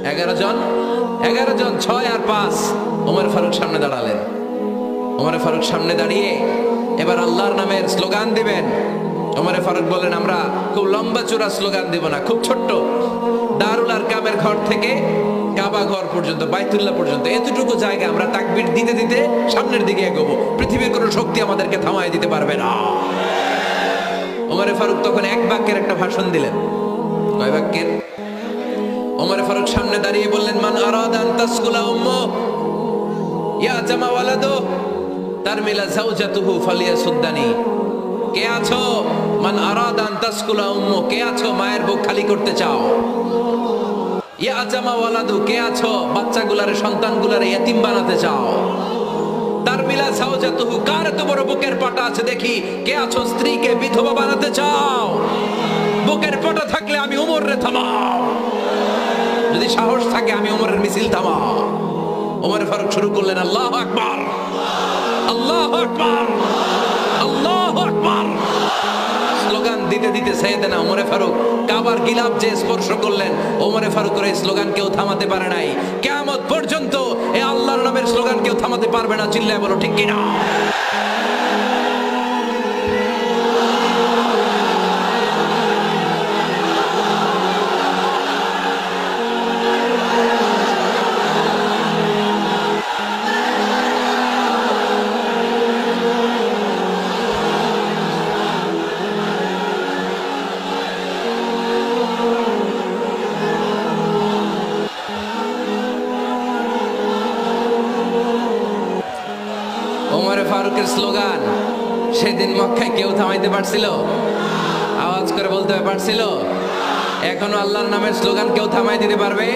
11 জন, 6 আর 5। ওমর ফারুক সামনে দাঁড়ালেন। ওমর ফারুক সামনে দাঁড়িয়ে এবার আল্লাহর নামের স্লোগান দিবেন। ওমর ফারুক বলেন, আমরা খুব লম্বা চূড়া স্লোগান দিব না, খুব ছোট্ট, দারুল আরকামের ঘর থেকে কাবা ঘর পর্যন্ত, বাইতুল্লাহ পর্যন্ত, এতটুকু জায়গা আমরা তাকবীর দিতে দিতে সামনের দিকে এগোবো। পৃথিবীর কোনো শক্তি আমাদেরকে থামায় দিতে পারবে না। ওমর ফারুক তখন 1 বাক্যের একটা ভাষণ দিলেন। কয় বাক্যের? ওমর ফারুক সামনে দাঁড়িয়ে বললেন, মান আরাদা আন তাসকুলা উম্মু ইয়া জামা ওয়ালাদু তারমিলা যাওজাতুহু ফালিয়াসুদ্দানি। কে আছো? মান আরাদা আন তাসকুলা উম্মু, কে আছো মায়ের বুক খালি করতে চাও? ইয়া জামা ওয়ালাদু, কে আছো বাচ্চাগুলারে, সন্তানগুলারে ইতিম বানাতে চাও? তারমিলা যাওজাতুহু, কার এত বড় বুকের পাটা আছে দেখি, কে আছো স্ত্রীকে বিধবা বানাতে চাও? বুকের পাটা থাকলে আমি ওমরে থামাও, যদি সাহস থাকে আমি ওমরের মিছিল থামাও। ওমর ফারুক শুরু করলেন, আল্লাহু আকবার, আল্লাহু আকবার, আল্লাহু আকবার। স্লোগান দিতে দিতে সাইয়েদনা ওমর ফারুক কাবার গিলাফ যে স্পর্শ করলেন, ওমর ফারুকের এই স্লোগান কেউ থামাতে পারে নাই। কিয়ামত পর্যন্ত এই আল্লাহর নামের স্লোগান কেউ থামাতে পারবে না। চিল্লায় বলো ঠিক কিনা? ওমর ফারুকের স্লোগান সেদিন মক্কায় কেউ থামাইতে পারছিল? আওয়াজ করে বলতে পারছিল? এখনো আল্লাহর নামের স্লোগান কেউ থামাই দিতে পারবে?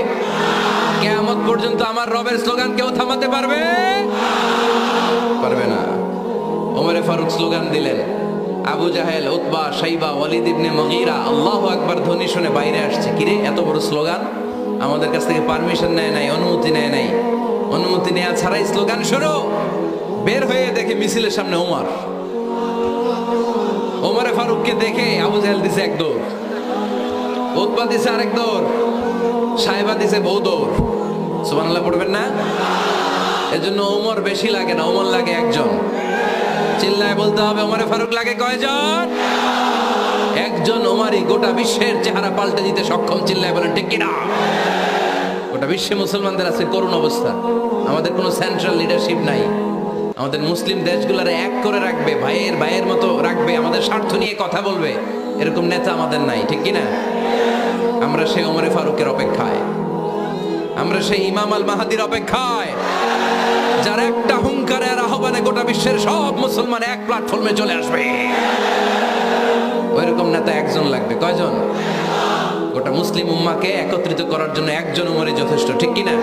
কিয়ামত পর্যন্ত আমার রবের স্লোগান কেউ থামাতে পারবে? পারবে না। ওমর ফারুক স্লোগান দিলেন। আবু জাহেল, উতবা, শাইবা, ওয়ালিদ ইবনে মুগীরা আল্লাহু আকবার ধ্বনি শুনে বাইরে আসছে। কিরে, এত বড় স্লোগান, আমাদের কাছ থেকে পারমিশন নেয় নাই, অনুমতি নেয় নাই। অনুমতি নেওয়া ছাড়াই স্লোগান শুরু। বের হয়ে দেখে মিছিলের সামনে ওমর। ওমরে ফারুককে দেখে আবু জাহেল দিছে 1 দৌড়, উতবা দিছে আরেক দৌড়, সাহেবা দিছে বহু দৌড়। সুবহানাল্লাহ পড়বেন না? এজন্য ওমর বেশি লাগে না, ওমর লাগে 1 জন। চিল্লায় বলতে হবে, ওমরে ফারুক লাগে কয়জন? 1 জন। ওমরই গোটা বিশ্বের চেহারা পাল্টে দিতে সক্ষম। চিল্লায় বলেন ঠিক কিনা? গোটা বিশ্বে মুসলমানদের আছে করুণ অবস্থা। আমাদের কোনো সেন্ট্রাল লিডারশিপ নাই, আমাদের মুসলিম দেশগুলোর এক করে রাখবে, ভাইয়ের ভাইয়ের মতো রাখবে, আমাদের স্বার্থ নিয়ে কথা বলবে, এরকম নেতা আমাদের নাই, ঠিক কিনা? আমরা সেই ওমরে ফারুকের অপেক্ষায়, আমরা সেই ইমাম আল মাহাদির অপেক্ষায়, যার একটা হুঙ্কারের আহ্বানে গোটা বিশ্বের সব মুসলমান এক প্ল্যাটফর্মে চলে আসবে। ওইরকম নেতা একজন লাগবে। কয়জন? গোটা মুসলিম উম্মাকে একত্রিত করার জন্য একজন উমরই যথেষ্ট, ঠিক কিনা?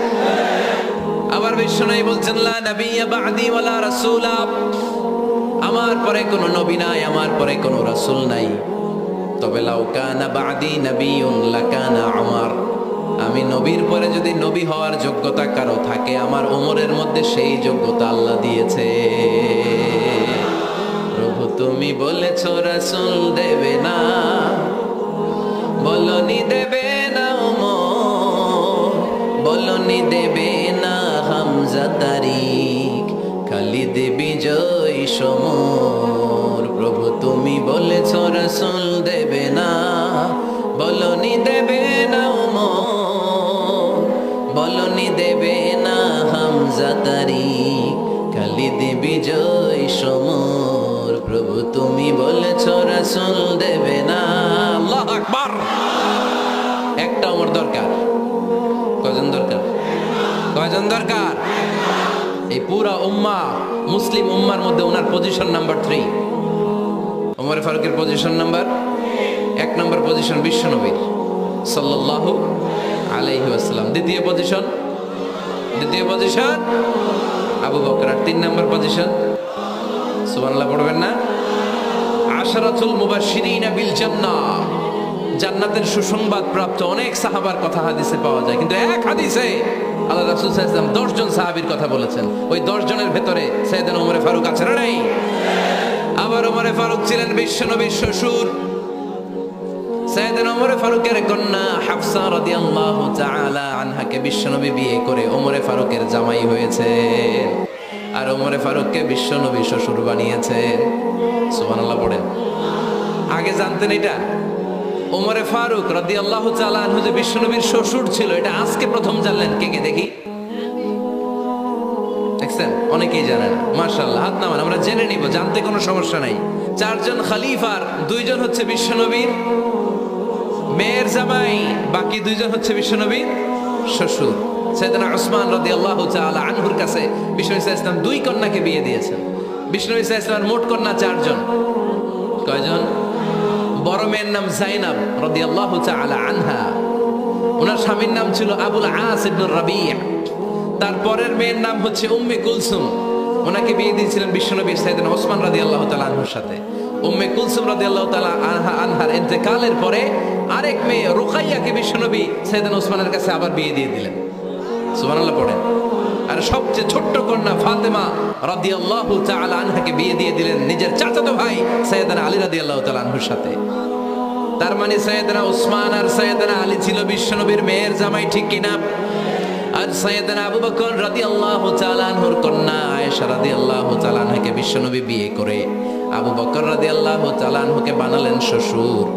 আবার বিশ্বনবী বলছেন, লা নাবিয়্যা বা'দি ওয়ালা রাসূলা, আমার পরে কোনো নবী নাই, আমার পরে কোনো রাসূল নাই। তবে লাউ কানা বা'দি নাবিয়্যুন লাকানা উমর, আমি নবীর পরে যদি নবী হওয়ার যোগ্যতা কারো থাকে, আমার ওমরের মধ্যে সেই যোগ্যতা আল্লাহ দিয়েছে। প্রভু তুমি বলেছো রাসূল দেবে না, বলনি দেবে না ওমর, বলনি দেবে না হামজা তারিক, খালিদ বিজয় সমর। প্রভু তুমি বলেছো রাসূল দেবে না, বলনি দেবে না ওমর, বলনি দেবে না হামজা তারিক, খালিদ বিজয় সমর। প্রভু তুমি বলেছো রাসূল দেবে না। আল্লাহু আকবার। একটা ওমর দরকার। কয়জন দরকার? কয়জন দরকার? এই পুরা উম্মাহ, মুসলিম উম্মার মধ্যে ওনার পজিশন নাম্বার 3। ওমর ফারুকের পজিশন নাম্বার 1 নম্বর পজিশন বিশ্বনবীর সাল্লাল্লাহু আলাইহি ওয়াসাল্লাম। দ্বিতীয় পজিশন আবু বকর। আর 3 নম্বর পজিশন, সুবহানাল্লাহ পড়বেন না? আশরাতুল মুবাশশিরিনা বিল জান্নাহ, জান্নাতের সুসংবাদ প্রাপ্ত অনেক সাহাবার কথা হাদিসে পাওয়া যায়, কিন্তু এক হাদিসে আল্লাহ রাসূল সাল্লাল্লাহু আলাইহি ওয়াসাল্লাম 10 জন সাহাবীর কথা বলেছেন। ওই 10 জনের ভেতরে সাইয়েদনা ওমর ফারুক আছে না নাই? আবার ওমর ফারুক ছিলেন বিশ্বনবীর শ্বশুর। সাইয়েদনা ওমর ফারুকের কন্যা হাফসা রাদিয়াল্লাহু তাআলা আনহাকে বিশ্বনবী বিয়ে করে ওমর ফারুকের জামাই হয়েছে, আর ওমর ফারুককে বিশ্বনবী শ্বশুর বানিয়েছেন। সুবহানাল্লাহ পড়েন। আগে জানতেন এটা? ওমর ফারুক রাদিয়াল্লাহু তাআলা আনহু যে বিশ্বনবীর শ্বশুর ছিল, এটা আজকে প্রথম জানলেন। কে কে দেখি? দেখছেন? অনেকেই জানেন না। মাশাআল্লাহ, হাত নামান, আমরা জেনে নিব, জানতে কোনো সমস্যা নাই। 4 জন খলিফার 2 জন হচ্ছে বিশ্বনবীর মেয়ের জামাই, বাকি 2 জন হচ্ছে বিশ্বনবীর শ্বশুর। সাইয়েদনা উসমান রাদিয়াল্লাহু তাআলা আনহুর কাছে বিশ্বনবী সাল্লাল্লাহু আলাইহি ওয়াসাল্লাম 2 কন্যাকে বিয়ে দিয়েছেন। বিশ্বনবী সাল্লাল্লাহু আলাইহি ওয়াসাল্লামের মোট কন্যা 4 জন। কয়জন? বড় মেয়ের নাম যায়েনব রাদিয়াল্লাহু তাআলা আনহা, ওনার স্বামীর নাম ছিল আবুল আস ইবনে রাবি'। তারপরের মেয়ের নাম হচ্ছে উম্মে কুলসুম, ওনাকে বিয়ে দিয়েছিলেন বিশ্বনবী সাইয়েদনা ওসমান রাদিয়াল্লাহু তাআলা আনহুর সাথে। উম্মে কুলসুম রাদিয়াল্লাহু তাআলা আনহার ইন্তেকালের পরে আরেক মেয়ে রুকাইয়াকে বিশ্বনবী সাইয়েদনা ওসমানের কাছে আবার বিয়ে দিয়ে দিলেন। সুবহানাল্লাহ পড়েন। আর সবচেয়ে ছোট্ট কন্যা ফাতেমা রাদিয়াল্লাহু তাআলা আনহাকে বিয়ে দিয়ে দিলেন নিজের চাচাতো ভাই সাইয়েদনা আলী রাদিয়াল্লাহু তাআলা আনহুর সাথে। তার মানে সাইয়েদনা ওসমান আর সাইয়েদনা আলী ছিল বিশ্বনবীর মেয়ের জামাই, ঠিক কিনা? আর সাইয়েদনা আবু বকর রাদিয়াল্লাহু তাআলা আনহুর কন্যা আয়েশা রাদিয়াল্লাহু তাআলা আনহাকে বিশ্বনবী বিয়ে করে আবু বকর রাদিয়াল্লাহু তাআলা আনহুকে বানালেন শ্বশুর।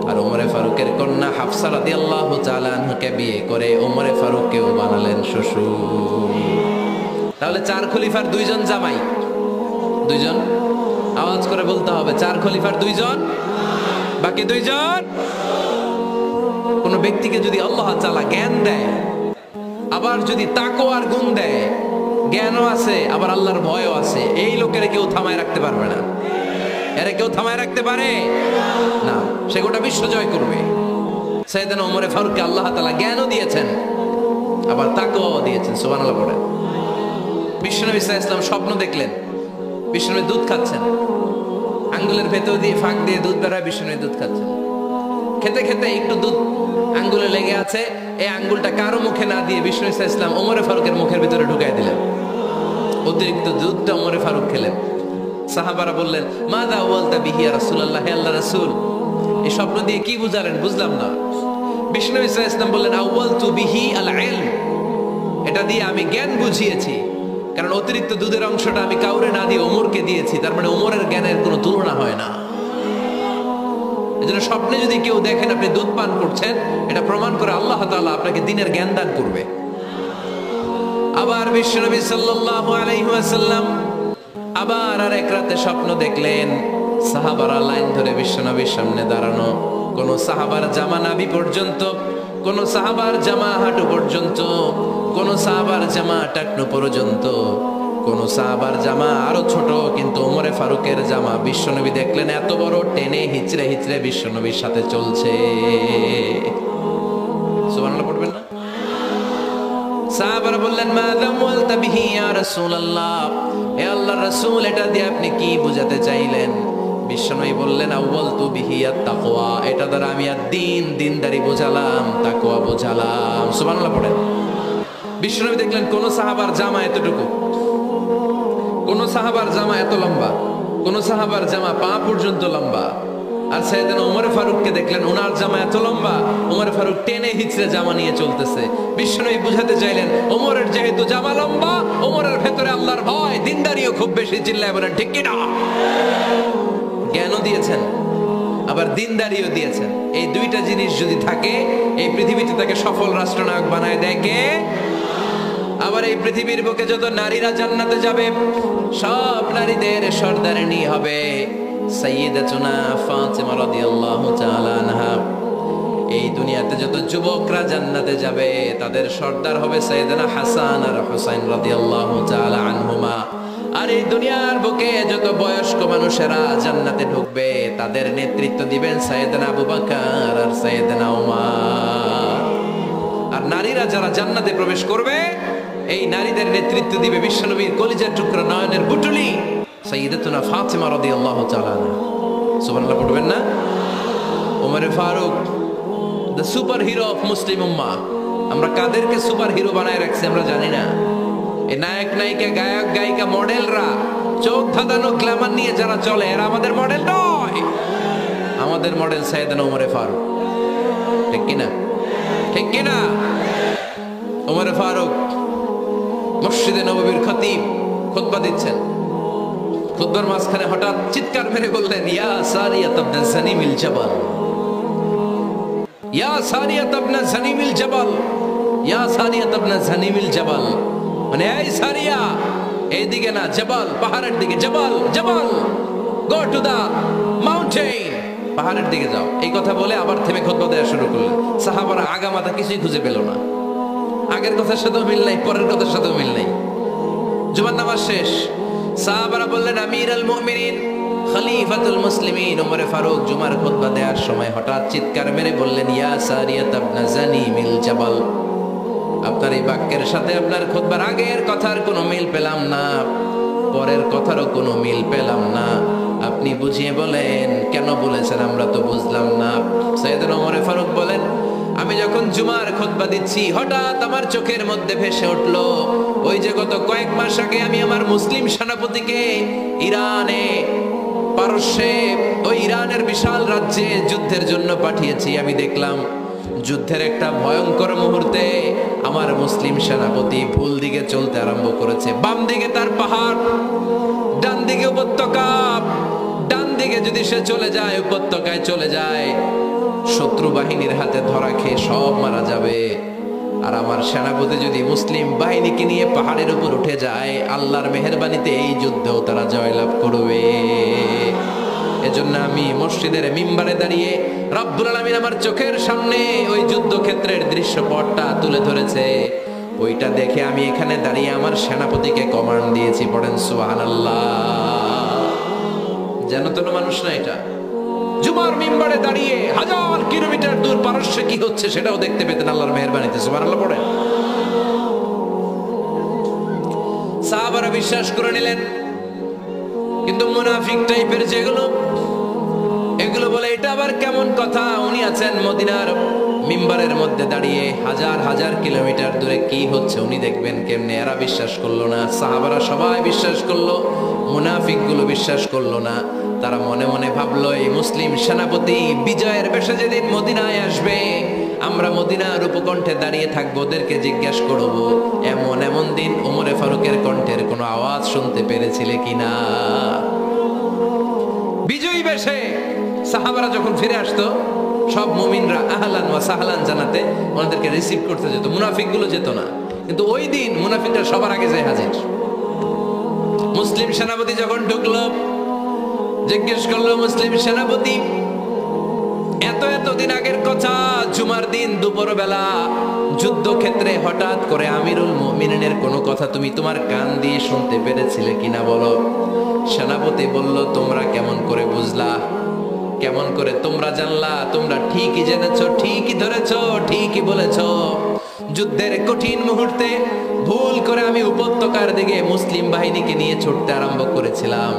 আর ওমর ফারুকের কন্যা হাফসা রাদিয়াল্লাহু তাআলা আনহাকে বিয়ে করে ওমর ফারুককেও বানালেন শ্বশুর। তাহলে 4 খলিফার 2 জন জামাই। 2 জন, আওয়াজ করে বলতে হবে, 4 খলিফার 2 জন, বাকি 2 জন। কোন ব্যক্তিকে যদি আল্লাহ তাআলা জ্ঞান দেয়, আবার যদি তাকওয়ার গুণ দেয়, জ্ঞানও আছে আবার আল্লাহর ভয়ও আছে, এই লোকের কেউ থামায় রাখতে পারবে না। এরা কেউ থামায় রাখতে পারে না, সে গোটা বিশ্ব জয় করবে। সাইয়েদনা ওমর ফারুককে আল্লাহ তাআলা জ্ঞানও দিয়েছেন, আবার তাকওয়াও দিয়েছেন। সুবহানাল্লাহ পড়ে। বিশ্বনবী সাল্লাল্লাহু আলাইহি ওয়াসাল্লাম স্বপ্ন দেখলেন, বিশ্বনবী দুধ খাচ্ছেন, আঙ্গুলের ভেতর দিয়ে ফাঁক দিয়ে দুধ বের হয়, বিশ্বনবী দুধ খাচ্ছেন। খেতে খেতে একটু দুধ আঙ্গুলে লেগে আছে, এই আঙ্গুলটা কারো মুখে না দিয়ে বিশ্বনবী সাল্লাল্লাহু আলাইহি ওয়াসাল্লাম ওমর ফারুকের মুখের ভিতরে ঢুকাই দিলেন। অতিরিক্ত দুধটা ওমর ফারুক খেলেন। সাহাবারা বললেন, মাযা ওয়ালতা বিহি ইয়া রাসূলুল্লাহ, হে আল্লাহর রাসূল, এই স্বপ্ন দিয়ে কি বুঝালেন? বুঝলাম না। বিশ্বনবী সাল্লাল্লাহু আলাইহি ওয়াসাল্লাম বললেন, আওয়ালতু বিহি আল ইলম, এটা দিয়ে আমি জ্ঞান বুঝিয়েছি, কারণ অতিরিক্ত দুধের অংশটা আমি কাউরে না দিয়ে ওমরকে দিয়েছি, তার মানে ওমরের জ্ঞানের কোনো তুলনা হয় না। এজন্য স্বপ্নে যদি কেউ দেখেন আপনি দুধ পান করছেন, এটা প্রমাণ করে আল্লাহ তাআলা আপনাকে দ্বীনের জ্ঞান দান করবে। আবার বিশ্বনবী সাল্লাল্লাহু আলাইহি ওয়াসাল্লাম আবার আর এক রাতে স্বপ্ন দেখলেন সাহাবারা লাইন ধরে বিশ্বনবীর সামনে দাঁড়ানো, কোন সাহাবার জামা নাভি পর্যন্ত, কোন সাহাবার জামা হাঁটু পর্যন্ত, কোন সাহাবার জামা টাকনু পর্যন্ত, কোন সাহাবার জামা আরো ছোট, কিন্তু ওমরে ফারুকের জামা বিশ্বনবী দেখলেন এত বড়, টেনে হিচড়ে হিচড়ে বিশ্বনবীর সাথে চলছে। সুবহানাল্লাহ পড়বেন না? সাহাবারা বললেন মা যাওয়ালতা বিহি ইয়া রাসূলুল্লাহ, হে আল্লাহর রাসূল এটা দিয়ে আপনি কি বোঝাতে চাইলেন? বিশ্বনবী বললেন আউয়ালতু বিহি আত-তাকওয়া, এটা দ্বারা আমি আর দিনদারি বোঝালাম, তাকওয়া বোঝালাম। সুবহানাল্লাহ পড়েন। বিশ্বনবী দেখলেন কোন সাহাবার জামা এতটুকু, কোন সাহাবার জামা এত লম্বা, কোন সাহাবার জামা পা পর্যন্ত লম্বা। আর সাইয়েদনা ওমর ফারুককে দেখলেন ওনার জামা এত লম্বা, ওমর ফারুক টেনে হিচড়ে জামা নিয়ে চলতেছে। বিশ্বনবী বুঝাতে চাইলেন ওমরের যেহেতু জামা লম্বা, ওমরের ভেতরে আল্লাহর ভয়, দিনদারিও খুব বেশি। চিল্লায় বলেন ঠিক কি না? জ্ঞানও দিয়েছেন আবার দিনদারিও দিয়েছেন। এই দুইটা জিনিস যদি থাকে এই পৃথিবীতে তাকে সফল রাষ্ট্রনায়ক বানায় দেয় কে? আবার এই পৃথিবীর বুকে যত নারীরা জান্নাতে যাবে সব নারীদের সর্দারিনী হবে সাইয়্যিদাতুনা ফাতিমা রাদিয়াল্লাহু তাআলা আনহা। এই দুনিয়াতে যত যুবকরা জান্নাতে যাবে তাদের সর্দার হবে সাইয়েদনা হাসান আর হুসাইন রাদিয়াল্লাহু তাআলা আনহুমা। আর এই দুনিয়ার বুকে যত বয়স্ক মানুষেরা জান্নাতে ঢুকবে তাদের নেতৃত্ব দিবেন সাইয়েদনা আবু বকর আর সাইয়েদনা উমর। আর নারীরা যারা জান্নাতে প্রবেশ করবে এই নারীদের নেতৃত্ব দিবে বিশ্বনবীর কলিজার টুকরা নয়নের বুটুলি সাইয়্যিদাতুনা ফাতিমা রাদিয়াল্লাহু তাআলা আনহা। সুবহানাল্লাহ পড়বেন না? Omar Farooq the superhero of Muslim উম্মাহ। আমরা কাদেরকে সুপার হিরো বানায় রাখছি আমরা জানি না। এই নায়ক নায়িকা গায়ক গায়িকা মডেলরা চোখ ধাঁধানো গ্ল্যামার নিয়ে যারা চলে এরা আমাদের মডেল নয়। আমাদের মডেল সাইয়েদনা ওমর ফারুক। ঠিক কিনা? ঠিক কিনা? ওমর ফারুক মসজিদে নববীর খতিব খুতবা দিচ্ছেন। খুতবার মাঝখানে হঠাৎ চিৎকার মেরে বললেন ইয়া সারিয়াত ইবনে জানিমিল জাবাল, ইয়া সারিয়াত ইবনে জানিমিল জাবাল, ইয়া সারিয়াত ইবনে জানিমিল জাবাল। মানে এই সারিয়া এইদিকে না, জাবাল পাহাড়ের দিকে, জাবাল জাবাল গো টু দা মাউন্টেন, পাহাড়ের দিকে যাও। এই কথা বলে আবার থেমে খুতবা দেওয়া শুরু করলেন। সাহাবারা আগা মাথা কিছুই খুঁজে পেল না। আগের কথার সাথেও মিল নাই, পরের কথার সাথেও মিল নাই। জুমার নামাজ শেষ। সাহাবারা বললেন আমিরুল মুমিনিন খলিফাতুল মুসলিমিন ওমর ফারুক জুমার খুতবা দেওয়ার সময় হঠাৎ চিৎকার মেরে বললেন ইয়া সারিয়াত ইবনে জানিমিল জাবাল। আপনার এই বাক্যের সাথে আপনার খুতবার আগের কথার কোনো মিল পেলাম না, পরের কথারও কোনো মিল পেলাম না। আপনি বুঝিয়ে বলেন কেন বলেছেন, আমরা তো বুঝলাম না। সাইয়েদনা ওমর ফারুক বলেন আমি যখন জুমার খুতবা দিচ্ছি হঠাৎ আমার চোখের মধ্যে ভেসে উঠলো ওই যে গত কয়েক মাস আগে আমি আমার মুসলিম সেনাপতিকে ইরানে পারস্যে ওই ইরানের বিশাল রাজ্যে যুদ্ধের জন্য পাঠিয়েছি। আমি দেখলাম যুদ্ধের একটা ভয়ঙ্কর মুহূর্তে আমার মুসলিম সেনাপতি ভুল দিকে চলতে আরম্ভ করেছে। বাম দিকে তার পাহাড়, ডান দিকে উপত্যকা। ডান দিকে যদি সে চলে যায়, উপত্যকায় চলে যায়, শত্রু বাহিনীর হাতে ধরা খেয়ে সব মারা যাবে। আর আমার সেনাপতি যদি মুসলিম বাহিনীকে নিয়ে পাহাড়ের উপর উঠে যায়, আল্লাহর মেহেরবানিতে এই যুদ্ধেও তারা জয়লাভ করবে। এজন্য আমি মসজিদের মিম্বারে দাঁড়িয়ে রব্বুল আলামিন আমার চোখের সামনে ওই যুদ্ধক্ষেত্রের দৃশ্যপটটা তুলে ধরেছে, ওইটা দেখে আমি এখানে দাঁড়িয়ে আমার সেনাপতিকে কমান্ড দিয়েছি। পড়েন সুবহানাল্লাহ। যেন তেন মানুষ না এটা। জুমার মিম্বারে দাঁড়িয়ে হাজার কিলোমিটার দূর পারস্যে কি হচ্ছে সেটাও দেখতে পেতেন আল্লাহর মেহেরবানিতে। সুবহানাল্লাহ পড়েন। সাহাবারা বিশ্বাস করে নিলেন, কিন্তু মুনাফিক টাইপের যেগুলো এগুলো বলে এটা আবার কেমন কথা, উনি আছেন মদিনার মিম্বারের মধ্যে দাঁড়িয়ে, হাজার হাজার কিলোমিটার দূরে কি হচ্ছে উনি দেখবেন কেমনে। এরা বিশ্বাস করলো না, সাহাবারা সবাই বিশ্বাস করলো, মুনাফিক গুলো বিশ্বাস করলো না। তারা মনে মনে ভাবলো এই মুসলিম সেনাপতি বিজয়ের বেশে যেদিন মদিনায় আসবে আমরা মদিনার উপকণ্ঠে দাঁড়িয়ে থাকবো, ওদেরকে জিজ্ঞাসা করবো এমন এমন দিন ওমরে ফারুকের কণ্ঠের কোনো আওয়াজ শুনতে পেরেছিলে কিনা। বিজয়ী বেশে সাহাবারা যখন ফিরে আসতো সব মুমিনরা আহলান ওয়া সাহলান জানাতে ওনাদেরকে রিসিভ করতে যেত, মুনাফিক গুলো যেত না। কিন্তু ওই দিন মুনাফিকরা সবার আগে যায় হাজির। মুসলিম মুসলিম সেনাপতি যখন ঢুকলো, জিজ্ঞেস করলো, মুসলিম সেনাপতি এতদিন আগের কথা, জুমার দিন দুপুরবেলা যুদ্ধক্ষেত্রে হঠাৎ করে আমিরুল মুমিনিনের কোনো কথা তুমি তোমার কান দিয়ে শুনতে পেরেছিলে কিনা বলো। সেনাপতি বলল, তোমরা কেমন করে বুঝলা, কেমন করে তোমরা জানলা? তোমরা ঠিকই জেনেছো, ঠিকই ধরেছো, ঠিকই বলেছো। যুদ্ধের কঠিন মুহূর্তে ভুল করে আমি উপত্যকার দিকে মুসলিম বাহিনীকে নিয়ে ছুটতে আরম্ভ করেছিলাম।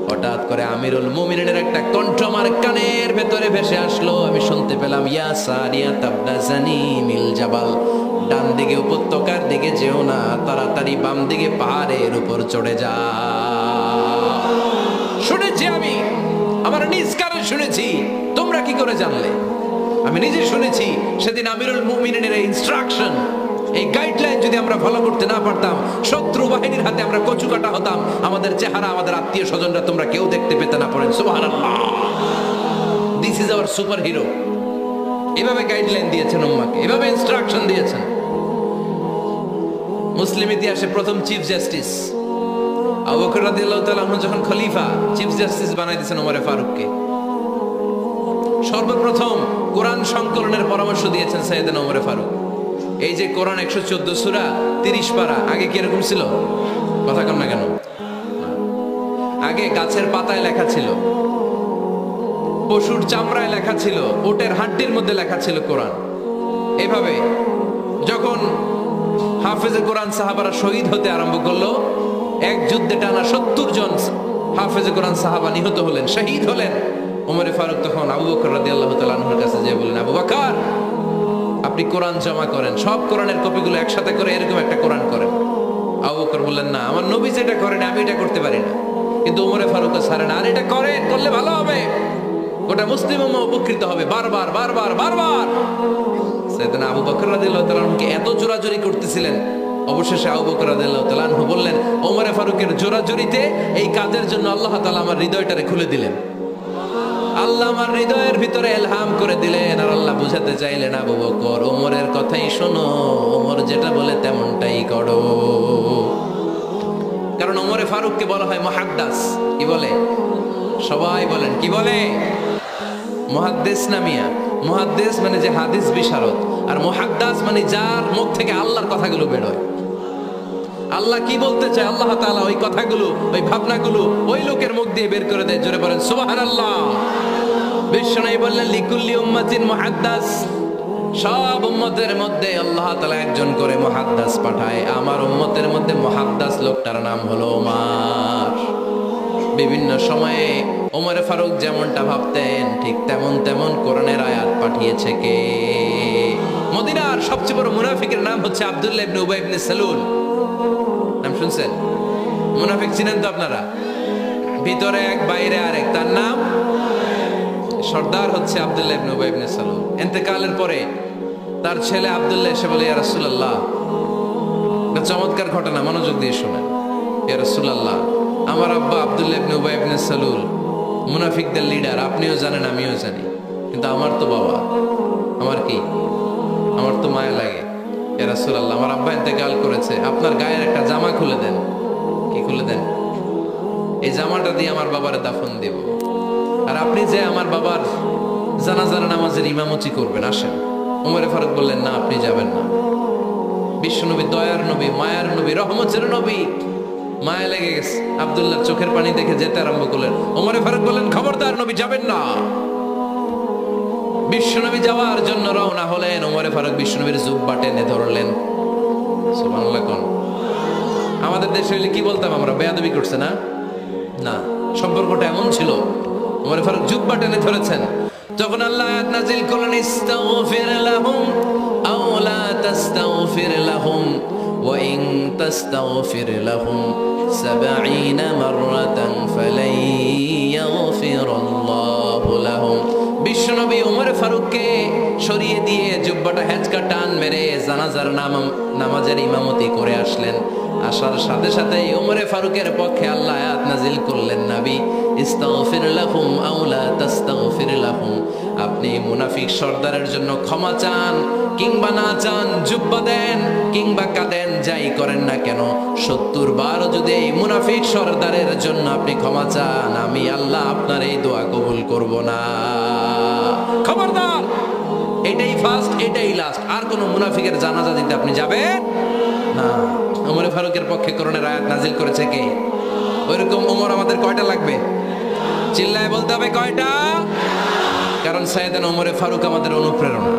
হঠাৎ করে আমিরুল মুমিনিনের একটা কণ্ঠ আমার কানের ভেতরে ভেসে আসলো। আমি শুনতে পেলাম, ইয়া সারিয়া তাবনা জানিমিল জাবাল, ডান দিকে উপত্যকার দিকে যেও না, তাড়াতাড়ি বাম দিকে পাহাড়ের উপর চড়ে যা। শুনেছি আমি, আমার নিজ কানে শুনেছি। তোমরা কি করে জানলে? আমি নিজে শুনেছি। সেদিন আমিরুল মুমিনিনের ইনস্ট্রাকশন, এই গাইডলাইন যদি আমরা ফলো করতে না পারতাম, শত্রু বাহিনীর হাতে আমরা কচুকাটা হতাম। আমাদের চেহারা, আমাদের আত্মীয় স্বজনরা তোমরা কেউ দেখতে পেতে না। পড়েন সুবহানাল্লাহ। This is our super hero. এভাবে গাইডলাইন দিয়েছেন উম্মাহকে, এভাবে ইনস্ট্রাকশন দিয়েছেন। মুসলিম ইতিহাসে প্রথম চিফ জাস্টিস আবু বকর রাদিয়াল্লাহু তাআলা আনহু যখন খলিফা, চিফ জাস্টিস বানাই দিয়েছেন ওমর ফারুককে। সর্বপ্রথম কোরআন সংকলনের পরামর্শ দিয়েছেন সাইয়েদনা ওমর ফারুক। এই যে কোরআন 114 সূরা 30 পারা, আগে কি এরকম ছিল? কথা কন না কেন? আগে গাছের পাতায় লেখা ছিল, পশুর চামড়ায় লেখা ছিল, ওটের হাড্ডির মধ্যে লেখা ছিল কোরআন। এভাবে যখন হাফেজে কোরআন সাহাবারা শহীদ হতে আরম্ভ করলো, এক যুদ্ধে টানা 70 জন হাফেজে কোরআন সাহাবা নিহত হলেন, শহীদ হলেন। ওমর ফারুক তখন আবু বকর রাদিয়াল্লাহু তাআলা আনহুর কাছে যেয়ে বললেন, আবু বকর, আপনি কোরআন জমা করেন, সব কোরআনের কপিগুলো একসাথে করে এরকম একটা কোরআন করেন। আবু বকর বললেন, না, আমার নবী যেটা করেন আমি এটা করতে পারি না। কিন্তু ওমর ফারুক ছাড়েন, আর এটা করেন, করলে ভালো হবে, গোটা মুসলিম উম্মাহ উপকৃত হবে। বারবার বারবার বারবার সাইয়েদনা আবু বকর রাদিয়াল্লাহু তাআলা আনহুকে এত জোরাজুরি করতেছিলেন, অবশেষে আবু বকর রাদিয়াল্লাহু তাআলা আনহু বললেন, ওমর ফারুকের জোরাজুরিতে এই কাজের জন্য আল্লাহ তাআলা আমার হৃদয়টারে খুলে দিলেন। আল্লাহ আমার হৃদয়ের ভিতরে ইলহাম করে দিলেন। আর আল্লাহ বুঝাতে চাইলেন, আবু বকর, ওমরের কথাই শোনো, ওমর যেটা বলে তেমনটাই করো। কারণ ওমরে ফারুককে বলা হয় মুহাদ্দিস। কি বলে? সবাই বলেন, কি বলে? মুহাদ্দিস না মিয়া? মুহাদ্দিস মানে যে হাদিস বিশারদ, আর মুহাদ্দিস মানে যার মুখ থেকে আল্লাহর কথাগুলো বের হয়। আল্লাহ কি বলতে চায়, আল্লাহ তাআলা ওই কথাগুলো, ওই ভাবনাগুলো ওই লোকের মুখ দিয়ে বের করে দেয়। জোরে বলেন সুবহানাল্লাহ। বিশ্বনবী বললেন, লিকুল্লি উম্মাতিন মুহাদ্দিস, সব উম্মতের মধ্যে আল্লাহ তাআলা একজন করে মুহাদ্দিস পাঠায়। আমার উম্মতের মধ্যে মুহাদ্দিস লোকটার নাম হলো ওমর। বিভিন্ন সময়ে ওমর ফারুক যেমনটা ভাবতেন, ঠিক তেমন কোরআনের আয়াত পাঠিয়েছে কে? মদিনার সবচেয়ে বড় মুনাফিকের নাম হচ্ছে আব্দুল্লাহ ইবনে উবাই ইবনে সালুল। নাম শুনছেন? মুনাফিক চিনেন তো আপনারা? ভিতরে এক, বাইরে আরেক। তার নাম সর্দার হচ্ছে আব্দুল্লাহ ইবনে উবাই ইবনে সালুল। ইন্তেকালের পরে তার ছেলে আব্দুল্লাহ এসে বলে, ইয়া রাসূলুল্লাহ, একটা চমৎকার ঘটনা, মনোযোগ দিয়ে শুনেন। ইয়া রাসূলুল্লাহ, আমার আব্বা আব্দুল্লাহ ইবনে উবাই ইবনে সালুল মুনাফিকদের লিডার, আপনিও জানেন আমিও জানি, কিন্তু আমার তো বাবা, আমার কি, আমার তো মায়া লাগে। ইয়া রাসূলুল্লাহ, আমার আব্বা ইন্তেকাল করেছে, আপনার গায়ের একটা জামা খুলে দেন। কি খুলে দেন? এই জামাটা দিয়ে আমার বাবারে দাফন দেব, আর আপনি যে আমার বাবার জানাজার নামাজের ইমামতি করবেন, আসেন। ওমর ফারুক বললেন, না, আপনি যাবেন না। বিশ্বনবী দয়ার নবী, মায়ার নবী, রহমতের নবী, মায়া লেগে গেছে, আব্দুল্লাহর চোখের পানি দেখে যেতে আরম্ভ করলেন। ওমর ফারুক বললেন, খবরদার, নবী যাবেন না। বিশ্বনবী যাওয়ার জন্য রওনা হলেন। ওমর ফারুক বিশ্বনবীর জুব্বা টেনে ধরলেন। সুবহানাল্লাহ কোন? আমাদের দেশে হইলে কি বলতাম আমরা? বেয়াদবি করছে না? না, সম্পর্কটা এমন ছিল। ওমর ফারুক জুব্বা টেনে ধরেছেন। যখন আল্লাহ আয়াত নাযিল করলেন, ইস্তাগফির লাহুম আও লা তাস্তাগফির লাহুম ওয়া ইন তাস্তাগফির লাহুম ৭০ মাররাতান ফালাই ইয়াগফিরুল্লাহু লাহুম। বিশ্বনবী ওমর ফারুককে সরিয়ে দিয়ে জুব্বাটা হেঁচকা টান মেরে জানাজার নামাজের ইমামতি করে আসলেন। আসার সাথে সাথে ওমরে ফারুকের পক্ষে আল্লাহ আয়াত নাজিল করলেন, নবী ইস্তাগফির লাহুম আও লা তাস্তাগফির লাহুম, আপনি মুনাফিক সর্দারের জন্য ক্ষমা চান কিংবা না চান, জুব্বা দেন কিংবা কাঁদেন, যাই করেন না কেন 70 বার যদি এই মুনাফিক সর্দারের জন্য আপনি ক্ষমা চান, আমি আল্লাহ আপনার এই দোয়া কবুল করব না। খবরদার, এটাই ফার্স্ট, এটাই লাস্ট। আর কোন মুনাফিকের জানাজা দিতে আপনি যাবেন না। ওমরে ফারুকের পক্ষে করোনার আয়াত নাজিল করেছে কে? ওইরকম ওমর আমাদের কয়টা লাগবে? চিল্লায় বলতে হবে কয়টা? কারণ সাইয়েদনা ওমরে ফারুক আমাদের অনুপ্রেরণা,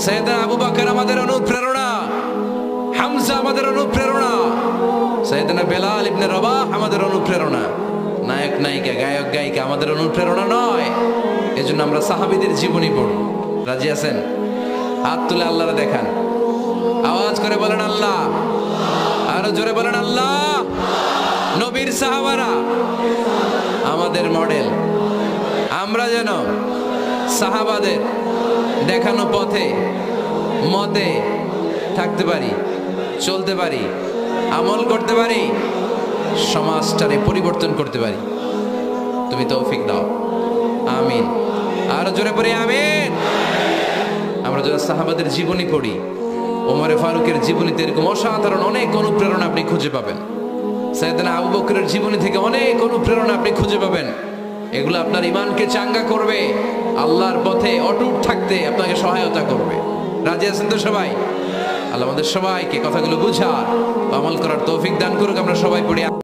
সাইয়েদনা আবু বকর আমাদের অনুপ্রেরণা, হামজা আমাদের অনুপ্রেরণা, সাইয়েদনা বেলাল ইবনে রবাহ আমাদের অনুপ্রেরণা। নায়ক নায়িকা, গায়ক গায়িকা আমাদের অনুপ্রেরণা নয়। এজন্য আমরা সাহাবীদের জীবনী পড়ব। রাজি আছেন? হাত তুলে আল্লাহরে দেখান, আওয়াজ করে বলেন আল্লাহ, আরো জোরে বলেন আল্লাহ। নবীর সাহাবারা আমাদের মডেল, আমরা যেন সাহাবাদের দেখানো পথে মতে থাকতে পারি, চলতে পারি, আমল করতে পারি, সমাজটারে পরিবর্তন করতে পারি। তুমি তৌফিক দাও, আমিন। আরো জোরে পড়ি আমিন। আমরা যারা সাহাবাদের জীবনী পড়ি, ওমরে ফারুকের জীবনীতে এরকম অসাধারণ অনেক অনুপ্রেরণা আপনি খুঁজে পাবেন। সাইয়েদনা আবু বকরের জীবনী থেকে অনেক অনুপ্রেরণা আপনি খুঁজে পাবেন। এগুলো আপনার ঈমানকে চাঙ্গা করবে, আল্লাহর পথে অটুট থাকতে আপনাকে সহায়তা করবে। রাজি আছেন তো সবাই? আল্লাহ আমাদের সবাইকে কথাগুলো বুঝার, আমল করার তৌফিক দান করুক। আমরা সবাই পড়ি।